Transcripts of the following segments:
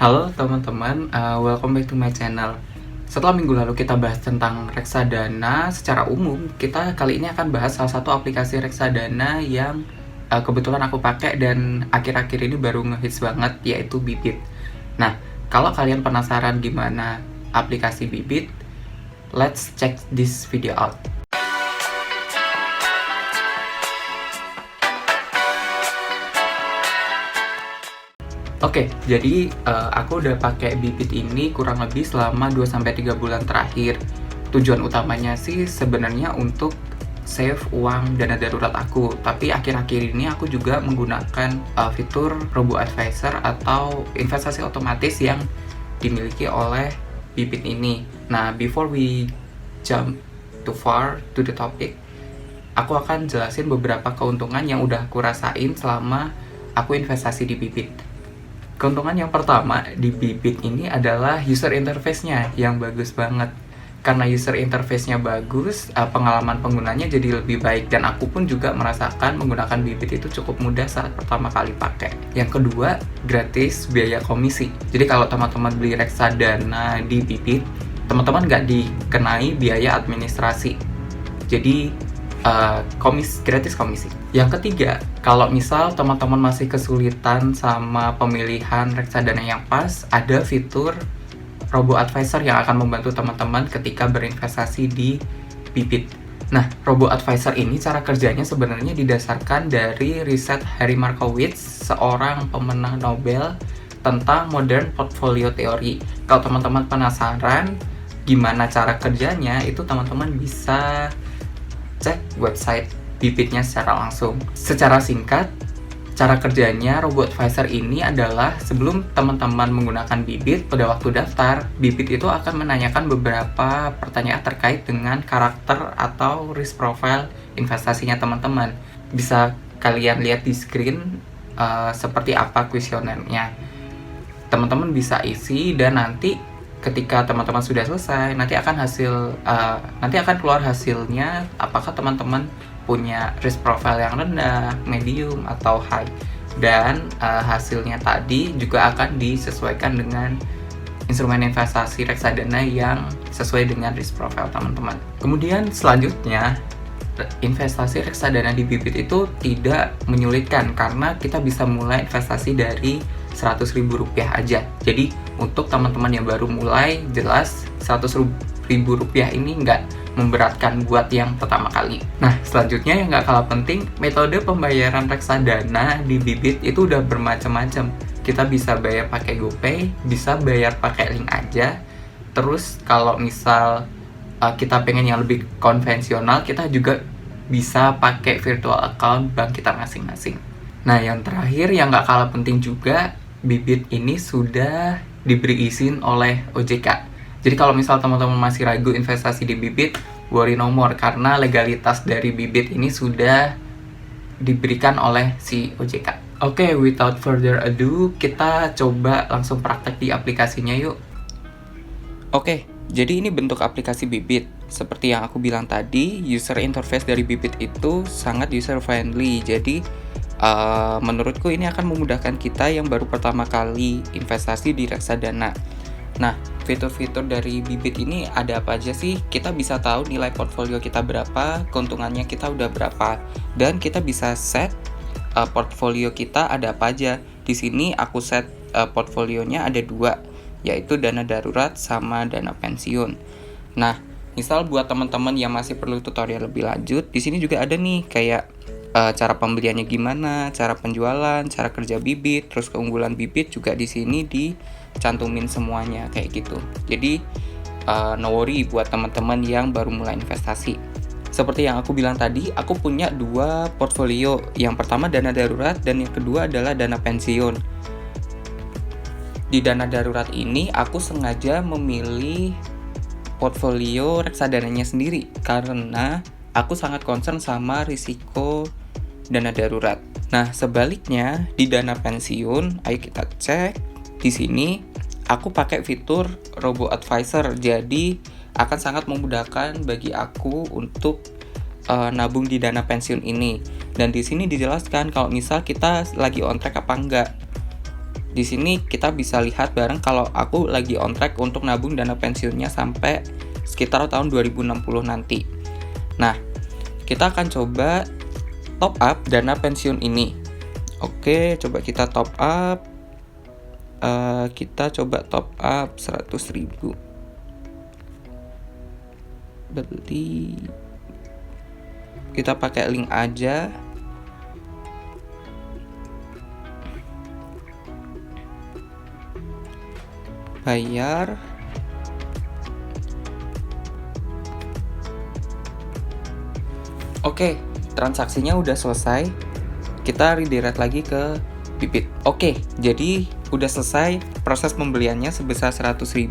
Halo teman-teman, welcome back to my channel. Setelah minggu lalu kita bahas tentang reksadana secara umum, kita kali ini akan bahas salah satu aplikasi reksadana yang kebetulan aku pakai dan akhir-akhir ini baru ngehits banget, yaitu Bibit. Nah, kalau kalian penasaran gimana aplikasi Bibit, let's check this video out. Oke, jadi aku udah pakai Bibit ini kurang lebih selama 2-3 bulan terakhir. Tujuan utamanya sih sebenarnya untuk save uang dana darurat aku. Tapi akhir-akhir ini aku juga menggunakan fitur robo-advisor atau investasi otomatis yang dimiliki oleh Bibit ini. Nah, before we jump too far to the topic, aku akan jelasin beberapa keuntungan yang udah aku rasain selama aku investasi di Bibit. Keuntungan yang pertama di Bibit ini adalah user interface-nya yang bagus banget. Karena user interface-nya bagus, pengalaman penggunanya jadi lebih baik. Dan aku pun juga merasakan menggunakan Bibit itu cukup mudah saat pertama kali pakai. Yang kedua, gratis biaya komisi. Jadi kalau teman-teman beli reksadana di Bibit, teman-teman nggak dikenai biaya administrasi. Jadi gratis komisi. Yang ketiga, kalau misal teman-teman masih kesulitan sama pemilihan reksadana yang pas, ada fitur robo-advisor yang akan membantu teman-teman ketika berinvestasi di Bibit. Nah, robo-advisor ini cara kerjanya sebenarnya didasarkan dari riset Harry Markowitz, seorang pemenang Nobel tentang modern portfolio theory. Kalau teman-teman penasaran gimana cara kerjanya, itu teman-teman bisa cek website Bibitnya secara langsung. Secara singkat, cara kerjanya robo-advisor ini adalah sebelum teman-teman menggunakan Bibit, pada waktu daftar, Bibit itu akan menanyakan beberapa pertanyaan terkait dengan karakter atau risk profile investasinya teman-teman. Bisa kalian lihat di screen seperti apa kuesionernya. Teman-teman bisa isi dan nanti ketika teman-teman sudah selesai, nanti akan keluar hasilnya apakah teman-teman punya risk profile yang rendah, medium, atau high. Dan hasilnya tadi juga akan disesuaikan dengan instrumen investasi reksadana yang sesuai dengan risk profile teman-teman. Kemudian selanjutnya, investasi reksadana di Bibit itu tidak menyulitkan karena kita bisa mulai investasi dari Rp100.000 aja. Jadi untuk teman-teman yang baru mulai, jelas Rp100.000 ini nggak memberatkan buat yang pertama kali. Nah, selanjutnya yang nggak kalah penting, metode pembayaran reksadana di Bibit itu udah bermacam-macam. Kita bisa bayar pakai GoPay, bisa bayar pakai link aja. Terus kalau misal kita pengen yang lebih konvensional, kita juga bisa pakai virtual account bank kita masing-masing. Nah, yang terakhir yang nggak kalah penting juga, Bibit ini sudah diberi izin oleh OJK. Jadi kalau misal teman-teman masih ragu investasi di Bibit, worry no more, karena legalitas dari Bibit ini sudah diberikan oleh si OJK. Oke, without further ado, kita coba langsung praktek di aplikasinya yuk. Oke, jadi ini bentuk aplikasi Bibit. Seperti yang aku bilang tadi, user interface dari Bibit itu sangat user friendly. Jadi menurutku ini akan memudahkan kita yang baru pertama kali investasi di reksadana. Nah, fitur-fitur dari Bibit ini ada apa aja sih? Kita bisa tahu nilai portfolio kita berapa, keuntungannya kita udah berapa, dan kita bisa set portfolio kita ada apa aja. Di sini aku set portfolionya ada 2, yaitu dana darurat sama dana pensiun. Nah, misal buat teman-teman yang masih perlu tutorial lebih lanjut, di sini juga ada nih kayak cara pembeliannya gimana, cara penjualan, cara kerja Bibit, terus keunggulan Bibit juga di sini dicantumin semuanya kayak gitu. Jadi no worry buat teman-teman yang baru mulai investasi. Seperti yang aku bilang tadi, aku punya 2 portfolio. Yang pertama dana darurat dan yang kedua adalah dana pensiun. Di dana darurat ini aku sengaja memilih portfolio reksadananya sendiri karena aku sangat concern sama risiko dana darurat. Nah, sebaliknya di dana pensiun, ayo kita cek. Di sini aku pakai fitur robo-advisor. Jadi akan sangat memudahkan bagi aku untuk nabung di dana pensiun ini. Dan di sini dijelaskan kalau misal kita lagi on track apa enggak. Di sini kita bisa lihat bareng kalau aku lagi on track untuk nabung dana pensiunnya sampai sekitar tahun 2060 nanti. Nah, kita akan coba top up dana pensiun ini. Oke, coba kita top up. Kita coba top up 100.000. Beli. Kita pakai link aja. Bayar. Oke, transaksinya udah selesai. Kita redirect lagi ke Bybit. Oke, jadi udah selesai proses pembeliannya sebesar 100.000.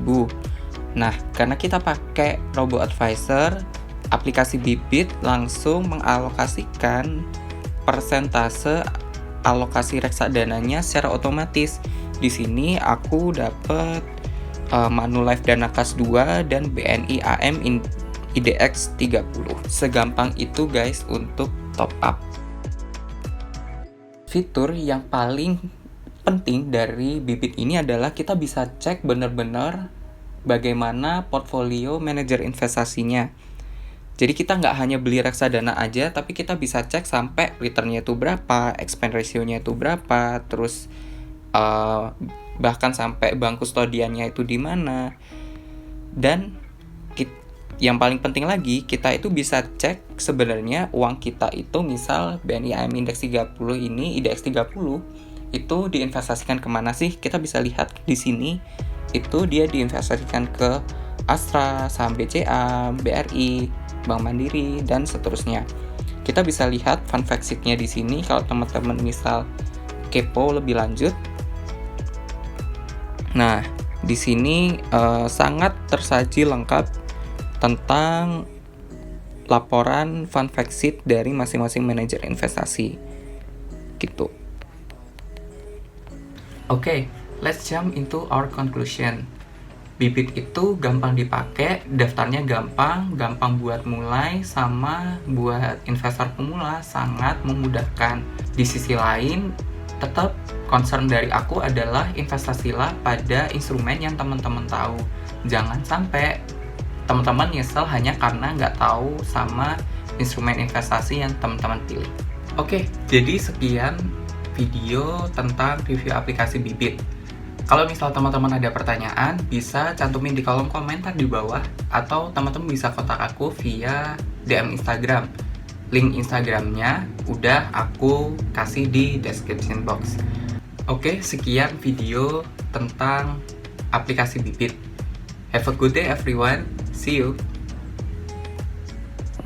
Nah, karena kita pakai Robo Advisor, aplikasi Bybit langsung mengalokasikan persentase alokasi reksadananya secara otomatis. Di sini aku dapat Manulife Dana Kas 2 dan BNI AM IDX 30. Segampang itu guys untuk top up. Fitur yang paling penting dari Bybit ini adalah kita bisa cek benar-benar bagaimana portfolio manajer investasinya. Jadi kita nggak hanya beli reksadana aja, tapi kita bisa cek sampai returnnya itu berapa, expense ratio-nya itu berapa, terus bahkan sampai bank kustodiannya itu di mana. Dan yang paling penting lagi, kita itu bisa cek sebenarnya uang kita itu, misal BNI AM Index 30 ini, IDX 30 itu diinvestasikan kemana sih? Kita bisa lihat di sini, itu dia diinvestasikan ke Astra, saham BCA, BRI, Bank Mandiri, dan seterusnya. Kita bisa lihat fun fact sheet-nya di sini kalau teman-teman misal kepo lebih lanjut. Nah, di sini sangat tersaji lengkap tentang laporan fun fact sheet dari masing-masing manajer investasi gitu. Oke, let's jump into our conclusion. Bybit itu gampang dipakai, daftarnya gampang buat mulai, sama buat investor pemula sangat memudahkan. Di sisi lain, tetap concern dari aku adalah investasilah pada instrumen yang teman-teman tahu. Jangan sampai teman-teman nyesel hanya karena nggak tahu sama instrumen investasi yang teman-teman pilih. Oke, jadi sekian video tentang review aplikasi Bybit. Kalau misal teman-teman ada pertanyaan, bisa cantumin di kolom komentar di bawah, atau teman-teman bisa kontak aku via DM Instagram. Link Instagramnya udah aku kasih di description box. Oke, sekian video tentang aplikasi Bybit. Have a good day everyone. See you.